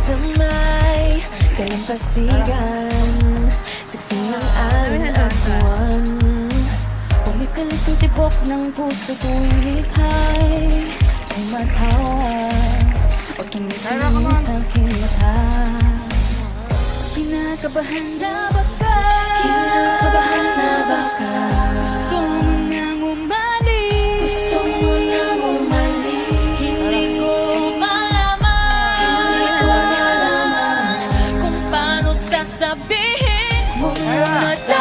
sa may dalampasigan, saksi ang alon at buwan. Pumipilis ang tibok ng puso tuwing likhay ay matawa o tumitingin sa aking mata. Kinakabahan na ba ka? Kinakabahan na ba ka? Gusto mo nang umalis? Gusto mo nang umalis? Hindi ko malaman, Hindi ko malaman kung paano sasabihin Huwag mo na